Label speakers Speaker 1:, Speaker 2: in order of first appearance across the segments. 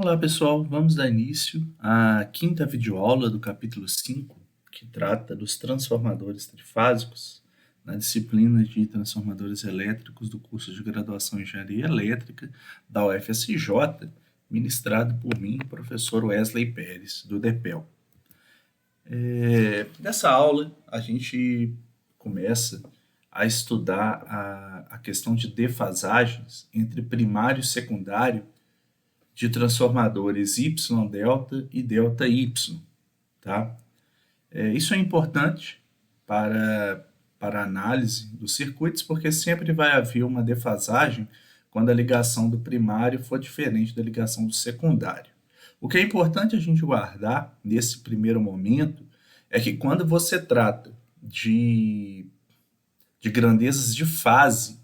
Speaker 1: Olá pessoal, vamos dar início à quinta videoaula do capítulo 5, que trata dos transformadores trifásicos, na disciplina de transformadores elétricos do curso de graduação em Engenharia Elétrica da UFSJ, ministrado por mim, professor Wesley Pérez, do DEPEL. Nessa aula, a gente começa a estudar a questão de defasagens entre primário e secundário de transformadores Y-delta e delta-Y, tá? Isso é importante para a análise dos circuitos, porque sempre vai haver uma defasagem quando a ligação do primário for diferente da ligação do secundário. O que é importante a gente guardar nesse primeiro momento é que quando você trata de grandezas de fase,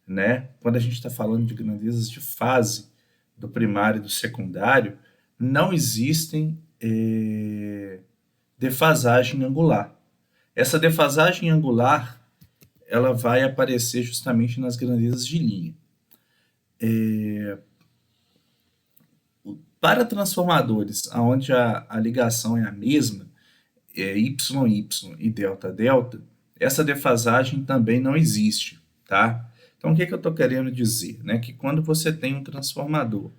Speaker 1: né? Quando a gente está falando de grandezas de fase do primário e do secundário, não existem defasagem angular. Essa defasagem angular ela vai aparecer justamente nas grandezas de linha. Para transformadores onde a ligação é a mesma, YY e delta-delta, essa defasagem também não existe, tá? Então, o que eu estou querendo dizer? Né? Que quando você tem um transformador,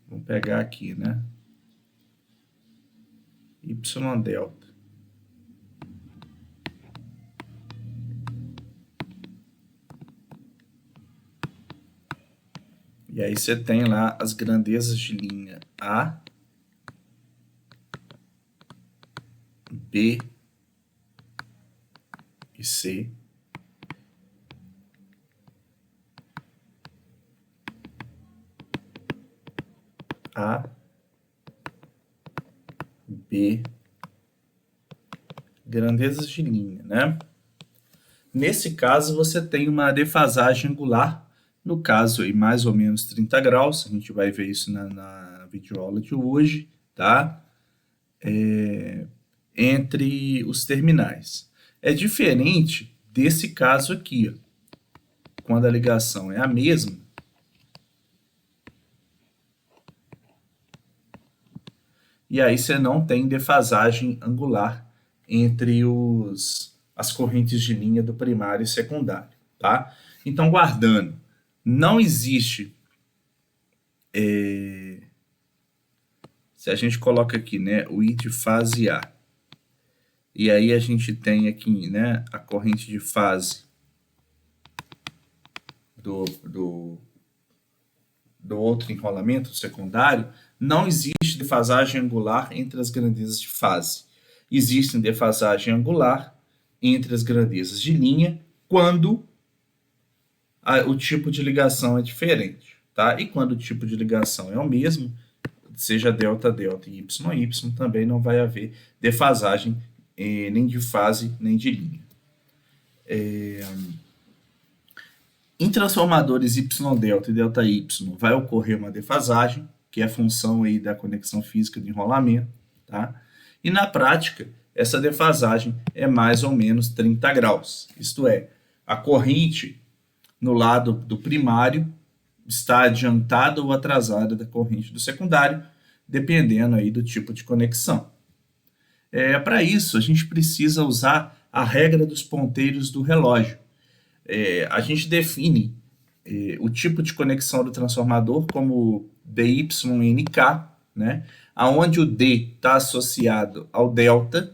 Speaker 1: vamos pegar aqui, né? Y-delta. E aí você tem lá as grandezas de linha A, B e C. A, B, grandezas de linha, né? Nesse caso, você tem uma defasagem angular, no caso aí mais ou menos 30 graus, a gente vai ver isso na videoaula de hoje, tá? Entre os terminais. É diferente desse caso aqui, ó, quando a ligação é a mesma, e aí você não tem defasagem angular entre as correntes de linha do primário e secundário, tá? Então, guardando, não existe, se a gente coloca aqui, né, o I de fase A, e aí a gente tem aqui, né, a corrente de fase do outro enrolamento secundário, não existe defasagem angular entre as grandezas de fase. Existe defasagem angular entre as grandezas de linha quando o tipo de ligação é diferente, tá? E quando o tipo de ligação é o mesmo, seja delta-delta e y-y, também não vai haver defasagem nem de fase nem de linha. Em transformadores y-delta e delta-y vai ocorrer uma defasagem, que é a função aí da conexão física de enrolamento, tá? E na prática, essa defasagem é mais ou menos 30 graus. Isto é, a corrente no lado do primário está adiantada ou atrasada da corrente do secundário, dependendo aí do tipo de conexão. Para isso, a gente precisa usar a regra dos ponteiros do relógio. A gente define o tipo de conexão do transformador como DYNK, né? Onde o D está associado ao delta,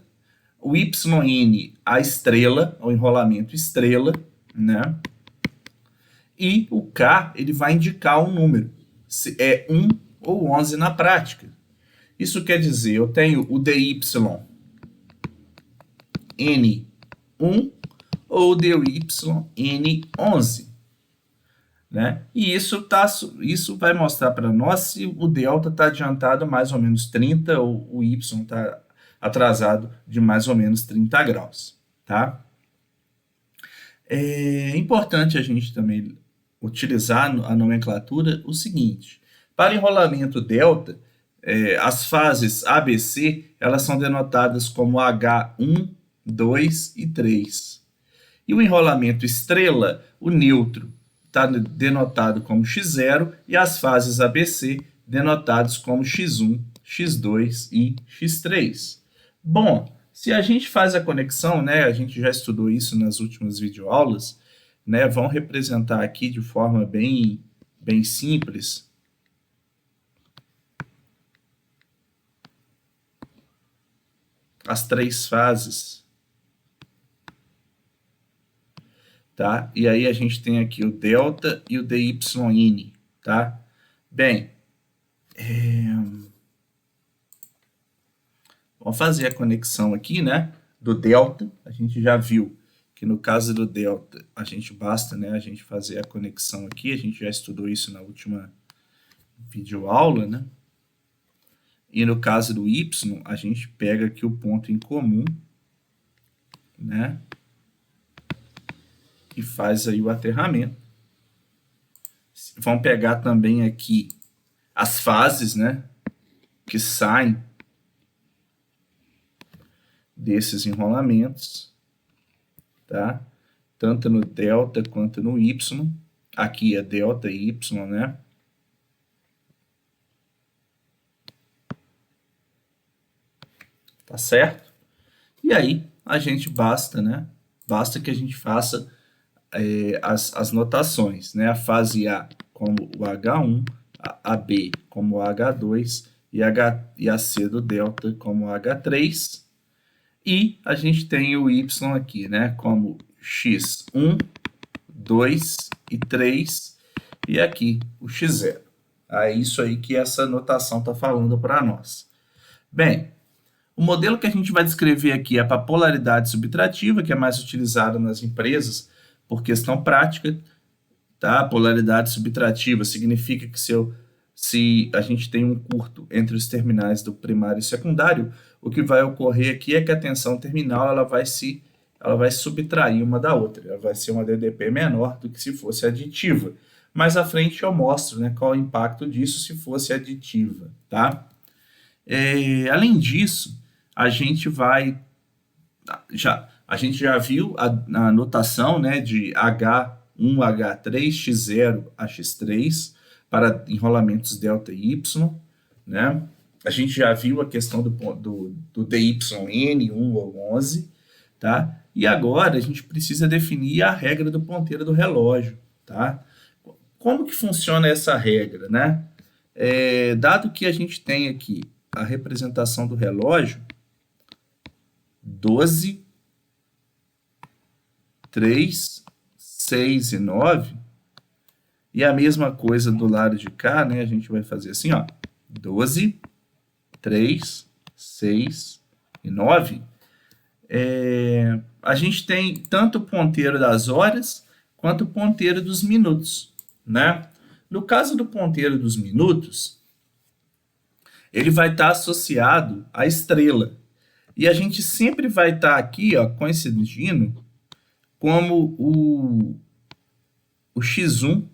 Speaker 1: o YN à estrela, ao enrolamento estrela, né? E o K ele vai indicar um número, se é 1 ou 11 na prática. Isso quer dizer, eu tenho o DY N1 ou DY N11. Né? E isso vai mostrar para nós se o delta está adiantado mais ou menos 30 ou o Y está atrasado de mais ou menos 30 graus. Tá? É importante a gente também utilizar a nomenclatura o seguinte: para enrolamento delta, as fases ABC elas são denotadas como H1, 2 e 3. E o enrolamento estrela, o neutro, está denotado como x0 e as fases ABC denotados como x1, x2 e x3. Bom, se a gente faz a conexão, né, a gente já estudou isso nas últimas videoaulas, né, vão representar aqui de forma bem simples as três fases, tá? E aí a gente tem aqui o delta e o dyn, tá? Bem, vamos fazer a conexão aqui, né, do delta. A gente já viu que no caso do delta, a gente basta, né, a gente fazer a conexão aqui, a gente já estudou isso na última videoaula, né? E no caso do y, a gente pega aqui o ponto em comum, né? E faz aí o aterramento. Vamos pegar também aqui as fases, né? Que saem desses enrolamentos, tá? Tanto no delta quanto no y. Aqui é delta e y, né? Tá certo? E aí, a gente basta, né? Basta que a gente faça as notações, né? A fase A como o H1, a B como o H2 e a C do delta como o H3. E a gente tem o Y aqui, né? Como x1, 2 e 3. E aqui o x0. É isso aí que essa notação está falando para nós. Bem, o modelo que a gente vai descrever aqui é para polaridade subtrativa, que é mais utilizado nas empresas por questão prática, tá? Polaridade subtrativa significa que se a gente tem um curto entre os terminais do primário e secundário, o que vai ocorrer aqui é que a tensão terminal ela vai subtrair uma da outra, ela vai ser uma DDP menor do que se fosse aditiva. Mais à frente eu mostro, né, qual é o impacto disso se fosse aditiva, tá? Além disso, a gente já viu a notação, né, de H1, H3, X0 a X3 para enrolamentos delta e Y, né? A gente já viu a questão do DYN 1 ou 11, tá? E agora a gente precisa definir a regra do ponteiro do relógio, tá? Como que funciona essa regra, né? Dado que a gente tem aqui a representação do relógio, 12, 3, 6 e 9, e a mesma coisa do lado de cá, né? A gente vai fazer assim, ó, 12, 3, 6 e 9. A gente tem tanto o ponteiro das horas quanto o ponteiro dos minutos, né? No caso do ponteiro dos minutos, ele vai estar associado à estrela. E a gente sempre vai estar aqui, ó, coincidindo como o x1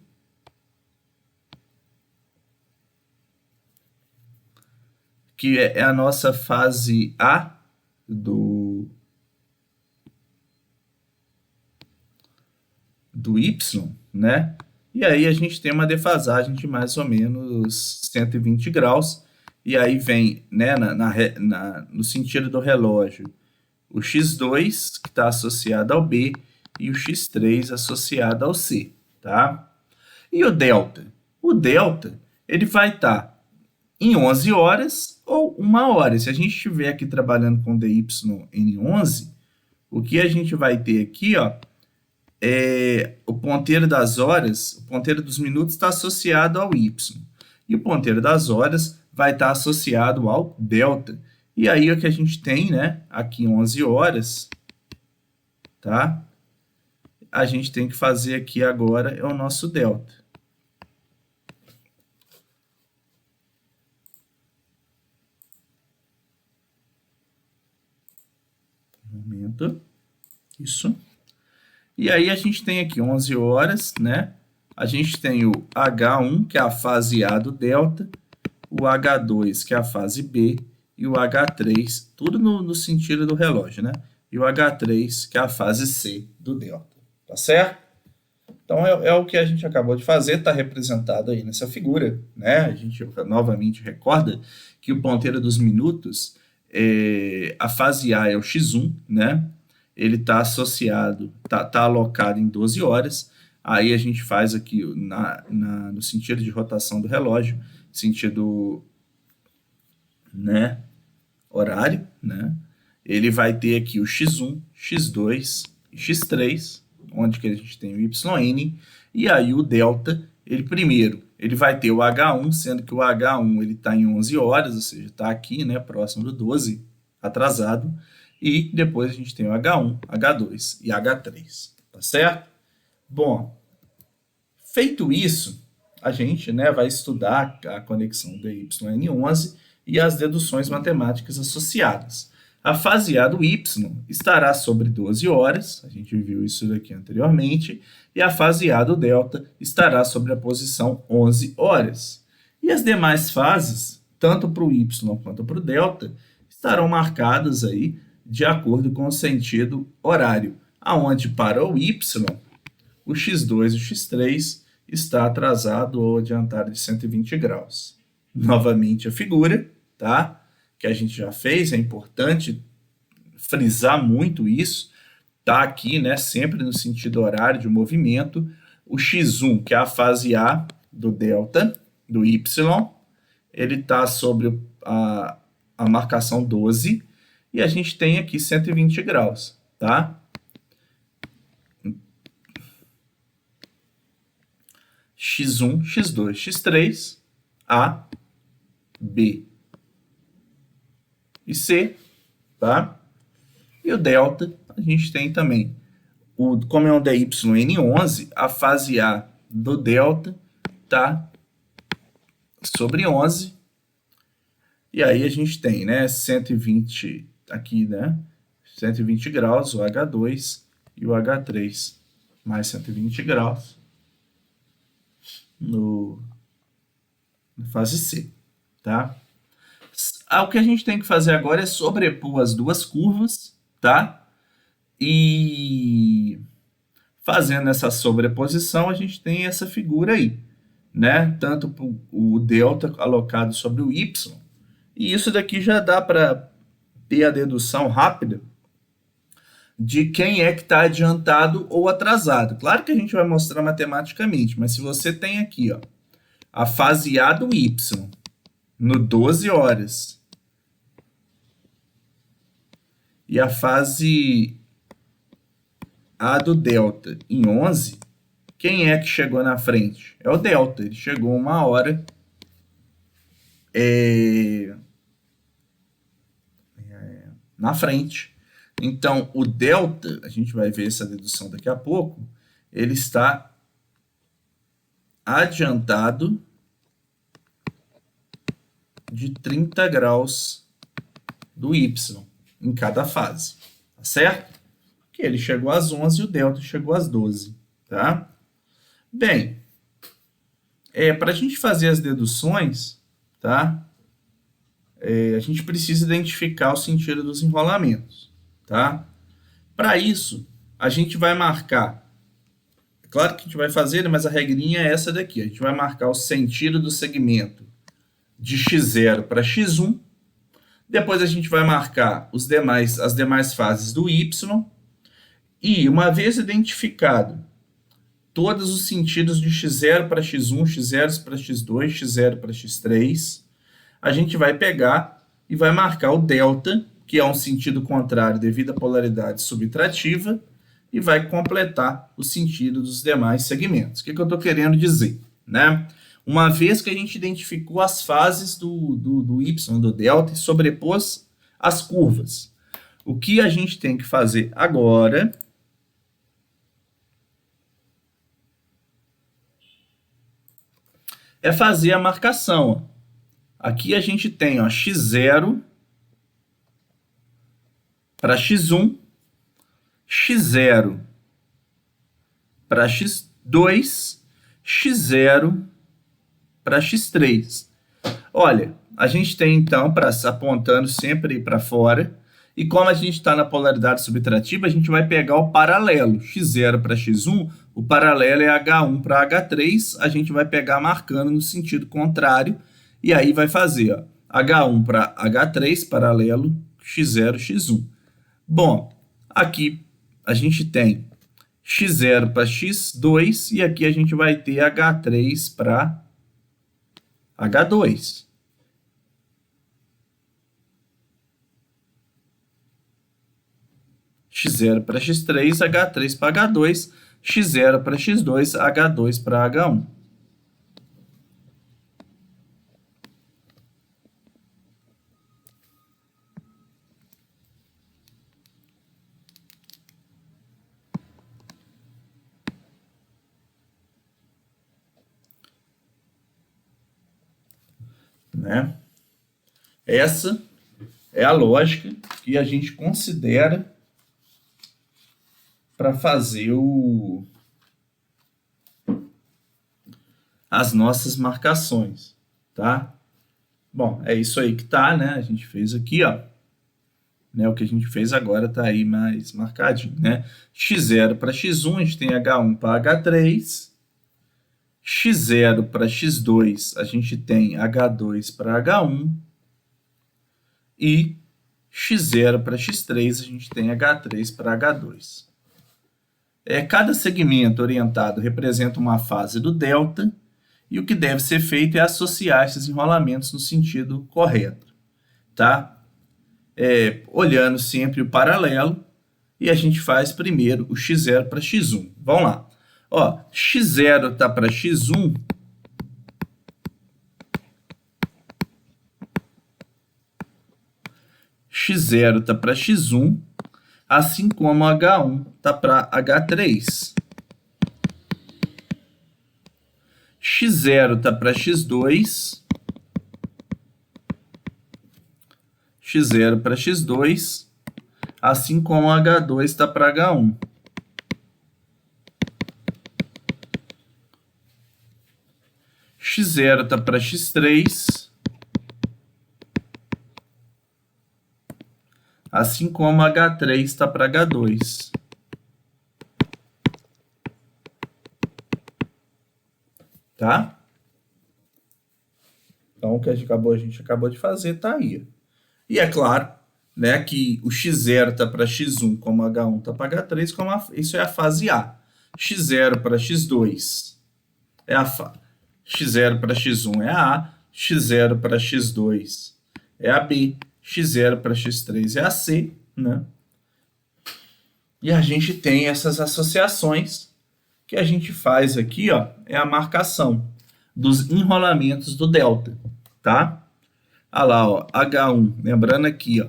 Speaker 1: que é a nossa fase A do Y, né? E aí a gente tem uma defasagem de mais ou menos 120 graus. E aí vem, né, no sentido do relógio, o x2, que está associado ao B, e o x3 associado ao C, tá? E o delta? O delta, ele vai estar em 11 horas ou 1 hora. Se a gente estiver aqui trabalhando com DY em 11, o que a gente vai ter aqui, ó, o ponteiro das horas, o ponteiro dos minutos está associado ao Y. E o ponteiro das horas vai estar associado ao delta. E aí o que a gente tem, né, aqui 11 horas, tá? A gente tem que fazer aqui agora é o nosso delta. Um momento. Isso. E aí a gente tem aqui 11 horas, né? A gente tem o H1, que é a fase A do delta, o H2, que é a fase B, e o H3, tudo no sentido do relógio, né? E o H3, que é a fase C do delta, tá certo? Então, é o que a gente acabou de fazer, está representado aí nessa figura, né? A gente novamente recorda que o ponteiro dos minutos, a fase A é o x1, né? Ele está associado, tá alocado em 12 horas. Aí a gente faz aqui no sentido de rotação do relógio, sentido, né, horário, né? Ele vai ter aqui o x1, x2 e x3, onde que a gente tem o yn, e aí o delta, ele vai ter o H1, sendo que o H1 ele está em 11 horas, ou seja, está aqui, né, próximo do 12, atrasado, e depois a gente tem o H1, H2 e H3, tá certo? Bom, feito isso, a gente, né, vai estudar a conexão DYN11 e as deduções matemáticas associadas. A fase A do Y estará sobre 12 horas, a gente viu isso daqui anteriormente, e a fase A do delta estará sobre a posição 11 horas. E as demais fases, tanto para o Y quanto para o delta, estarão marcadas aí de acordo com o sentido horário, aonde para o Y, o x2 e o x3 está atrasado ou adiantado de 120 graus. Novamente a figura, tá? Que a gente já fez, é importante frisar muito isso, tá aqui, né, sempre no sentido horário de movimento, o x1, que é a fase A do delta, do y, ele está sobre a marcação 12, e a gente tem aqui 120 graus, tá? x1, x2, x3, A, B e C, tá? E o delta, a gente tem também, como é um DYN11, a fase A do delta tá sobre 11, e aí a gente tem, né, 120 aqui, né, 120 graus, o H2 e o H3, mais 120 graus na fase C, tá? O que a gente tem que fazer agora é sobrepor as duas curvas, tá? E fazendo essa sobreposição, a gente tem essa figura aí, né? Tanto o delta alocado sobre o y, e isso daqui já dá para ter a dedução rápida de quem é que está adiantado ou atrasado. Claro que a gente vai mostrar matematicamente, mas se você tem aqui, ó, a fase A do y no 12 horas e a fase A do delta em 11, quem é que chegou na frente? É o delta, ele chegou 1 hora na frente. Então, o delta, a gente vai ver essa dedução daqui a pouco, ele está adiantado de 30 graus do y em cada fase, tá certo? Que ele chegou às 11 e o delta chegou às 12, tá? Bem, para a gente fazer as deduções, tá? A gente precisa identificar o sentido dos enrolamentos, tá? Para isso, a gente vai marcar, é claro que a gente vai fazer, mas a regrinha é essa daqui, a gente vai marcar o sentido do segmento de x0 para x1, depois a gente vai marcar as demais fases do y, e uma vez identificado todos os sentidos de x0 para x1, x0 para x2, x0 para x3, a gente vai pegar e vai marcar o delta, que é um sentido contrário devido à polaridade subtrativa, e vai completar o sentido dos demais segmentos. O que eu estou querendo dizer, né? Uma vez que a gente identificou as fases do y, do delta, e sobrepôs as curvas, o que a gente tem que fazer agora é fazer a marcação. Aqui a gente tem, ó, x0 para x1, x0 para x2, x0 para x3. Olha, a gente tem então, apontando sempre para fora, e como a gente está na polaridade subtrativa, a gente vai pegar o paralelo, x0 para x1, o paralelo é H1 para H3, a gente vai pegar marcando no sentido contrário, e aí vai fazer ó, H1 para H3, paralelo x0, x1. Bom, aqui a gente tem x0 para x2, e aqui a gente vai ter H3 para H2. x0 para x3, H3 para H2, x0 para x2, H2 para H1. Né? Essa é a lógica que a gente considera para fazer as nossas marcações, tá? Bom, é isso aí que tá, né? A gente fez aqui, ó. Né, o que a gente fez agora tá aí mais marcadinho, né? x0 para x1, a gente tem H1 para H3. x0 para x2, a gente tem H2 para H1. E x0 para x3, a gente tem H3 para H2. Cada segmento orientado representa uma fase do delta, e o que deve ser feito é associar esses enrolamentos no sentido correto, tá? Olhando sempre o paralelo, e a gente faz primeiro o x0 para x1. Vamos lá. Ó, x0 está para x1, x0 está para x1, assim como H1 está para H3. x0 está para x2, x0 para x2, assim como H2 está para H1. x0 está para x3, assim como H3 está para H2. Tá? Então, o que a gente acabou de fazer está aí. E é claro, né, que o x0 está para x1, como H1 está para H3, isso é a fase A. x0 para x2 é a x0 para x1 é a A, x0 para x2 é a B, x0 para x3 é a C, né? E a gente tem essas associações que a gente faz aqui, ó, é a marcação dos enrolamentos do delta, tá? Olha lá, ó, H1, lembrando aqui, ó,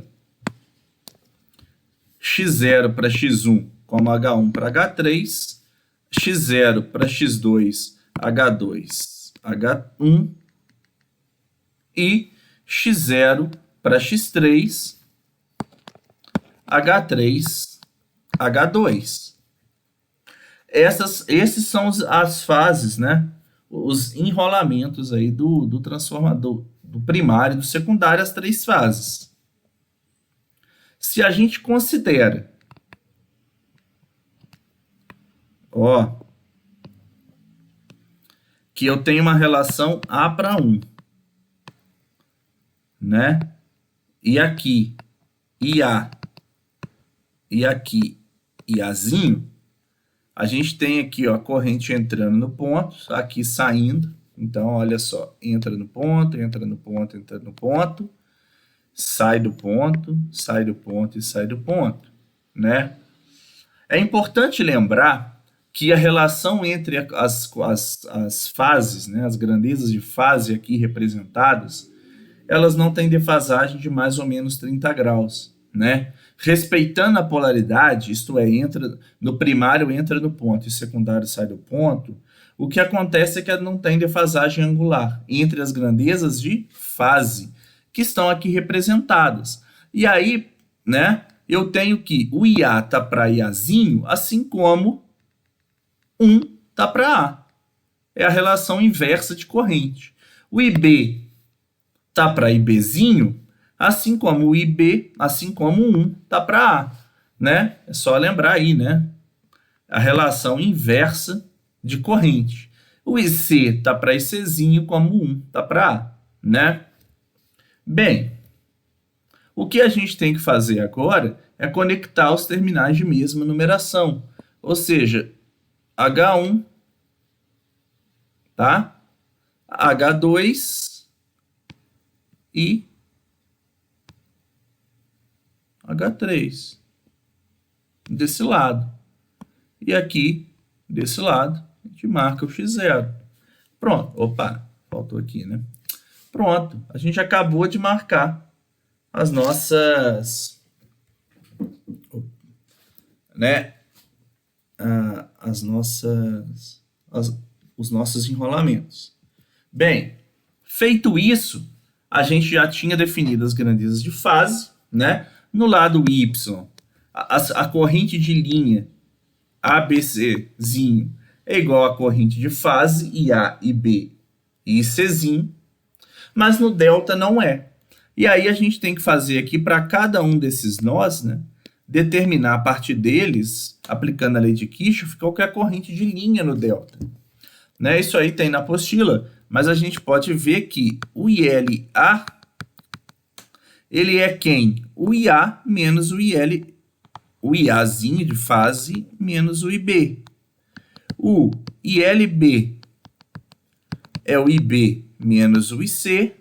Speaker 1: x0 para x1, como H1 para H3, x0 para x2, H2, H1, e x0 para x3, H3, H2. Esses são as fases, né? Os enrolamentos aí do transformador, do primário e do secundário, as três fases. Se a gente considera, ó, que eu tenho uma relação A para 1, né? E aqui, IA, e aqui, IAzinho, a gente tem aqui, ó, a corrente entrando no ponto, aqui saindo. Então, olha só, entra no ponto, entra no ponto, entra no ponto, sai do ponto, sai do ponto e sai do ponto, né? É importante lembrar que a relação entre as fases, né, as grandezas de fase aqui representadas, elas não têm defasagem de mais ou menos 30 graus, né? Respeitando a polaridade, isto é, entra no primário entra no ponto e secundário sai do ponto, o que acontece é que não tem defasagem angular entre as grandezas de fase, que estão aqui representadas. E aí, né, eu tenho que o IA está para IAzinho, assim como 1 está para A. É a relação inversa de corrente. O IB está para IBzinho, assim como o IB, assim como o 1 está para A, né? É só lembrar aí, né? a relação inversa de corrente. O IC está para ICzinho como 1 está para A, né? Bem, o que a gente tem que fazer agora é conectar os terminais de mesma numeração, ou seja, H1, tá? H2 e H3 desse lado. E aqui, desse lado, a gente marca o x0. Pronto. Opa, faltou aqui, né? Pronto. A gente acabou de marcar as nossas... né? Os nossos enrolamentos. Bem, feito isso, a gente já tinha definido as grandezas de fase, né? No lado Y, a corrente de linha ABCzinho é igual à corrente de fase IA e B e Czinho, mas no delta não é. E aí a gente tem que fazer aqui para cada um desses nós, né, determinar a partir deles, aplicando a lei de Kirchhoff, qual que é a corrente de linha no delta. Né, isso aí tem na apostila, mas a gente pode ver que o ILA, ele é quem? O IA menos o IL, o IAzinho de fase menos o IB. O ILB é o IB menos o IC.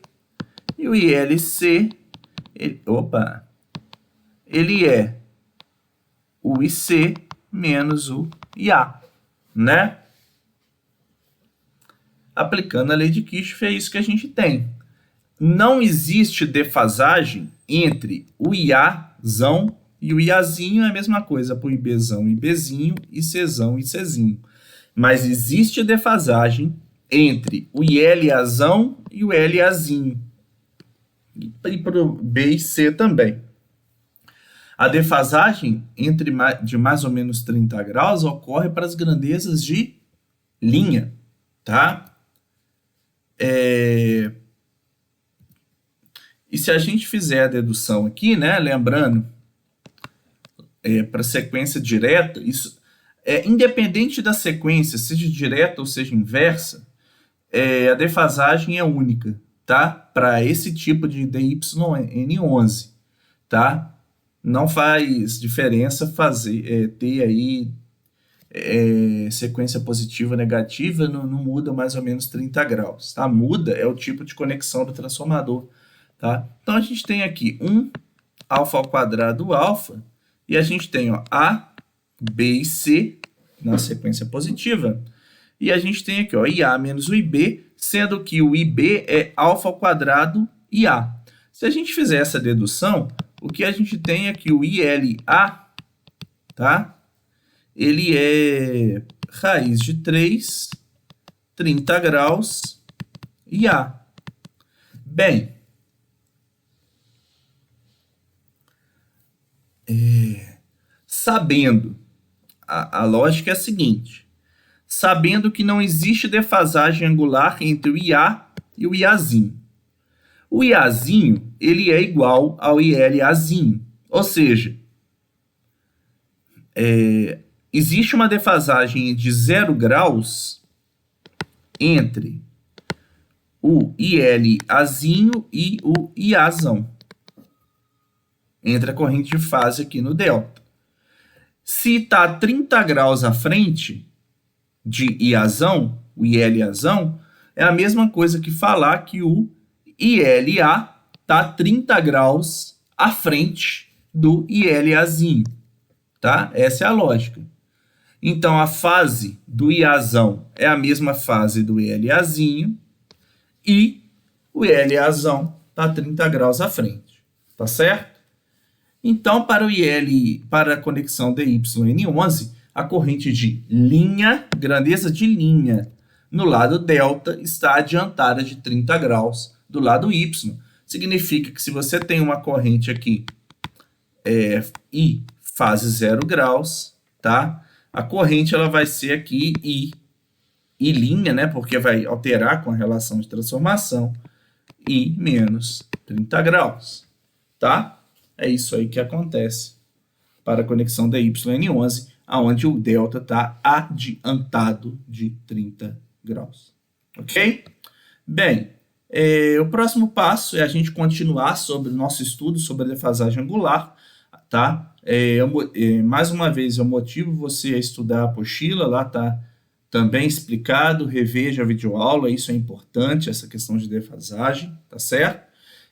Speaker 1: E o ILC, ele é o IC menos o IA, né? Aplicando a lei de Kirchhoff, é isso que a gente tem. Não existe defasagem entre o IAzão e o IAzinho, é a mesma coisa para o IBzão, IBzinho, ICzão, ICzinho. Mas existe defasagem entre o ILAzão e o LAzinho. E para o B e C também. A defasagem de mais ou menos 30 graus ocorre para as grandezas de linha, tá? E se a gente fizer a dedução aqui, né, lembrando, para sequência direta, isso independente da sequência, seja direta ou seja inversa, a defasagem é única, tá? Para esse tipo de DYN11, tá? Não faz diferença ter aí sequência positiva ou negativa, não muda mais ou menos 30 graus, tá? Muda é o tipo de conexão do transformador, tá? Então a gente tem aqui 1 alfa ao quadrado alfa, e a gente tem, ó, A, B e C na sequência positiva, e a gente tem aqui, ó, IA menos o IB, sendo que o IB é alfa ao quadrado IA. Se a gente fizer essa dedução, o que a gente tem é que o ILA, tá? Ele é raiz de 3, 30 graus, IA. Bem, sabendo, a lógica é a seguinte, sabendo que não existe defasagem angular entre o IA e o IAzinho. O IAzinho, ele é igual ao ILAzinho, ou seja, existe uma defasagem de 0 graus entre o ILAzinho e o IAzão, entre a corrente de fase aqui no delta. Se está 30 graus à frente de IAzão, o ILAzão, é a mesma coisa que falar que o ILA está 30 graus à frente do ILAzinho, tá? Essa é a lógica. Então, a fase do IAzão é a mesma fase do ILAzinho e o ILAzão está 30 graus à frente, tá certo? Então, para a conexão DYN11, a corrente de linha, grandeza de linha, no lado delta está adiantada de 30 graus do lado Y. Significa que se você tem uma corrente aqui I fase 0 graus, tá? A corrente ela vai ser aqui I linha, né? Porque vai alterar com a relação de transformação, I menos 30 graus, tá? É isso aí que acontece para a conexão DYN11. onde o delta está adiantado de 30 graus. Ok? Bem, o próximo passo é a gente continuar sobre o nosso estudo sobre a defasagem angular, tá? Mais uma vez, eu motivo você a estudar a apostila, lá tá também explicado, reveja a videoaula, isso é importante, essa questão de defasagem, tá certo?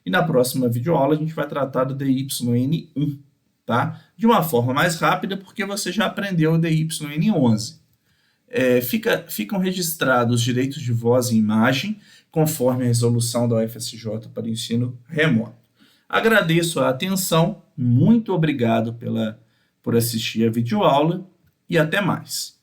Speaker 1: E na próxima videoaula a gente vai tratar do DYN1, tá? De uma forma mais rápida, porque você já aprendeu o DYN11. Ficam registrados os direitos de voz e imagem, conforme a resolução da UFSJ para o ensino remoto. Agradeço a atenção, muito obrigado por assistir a videoaula e até mais.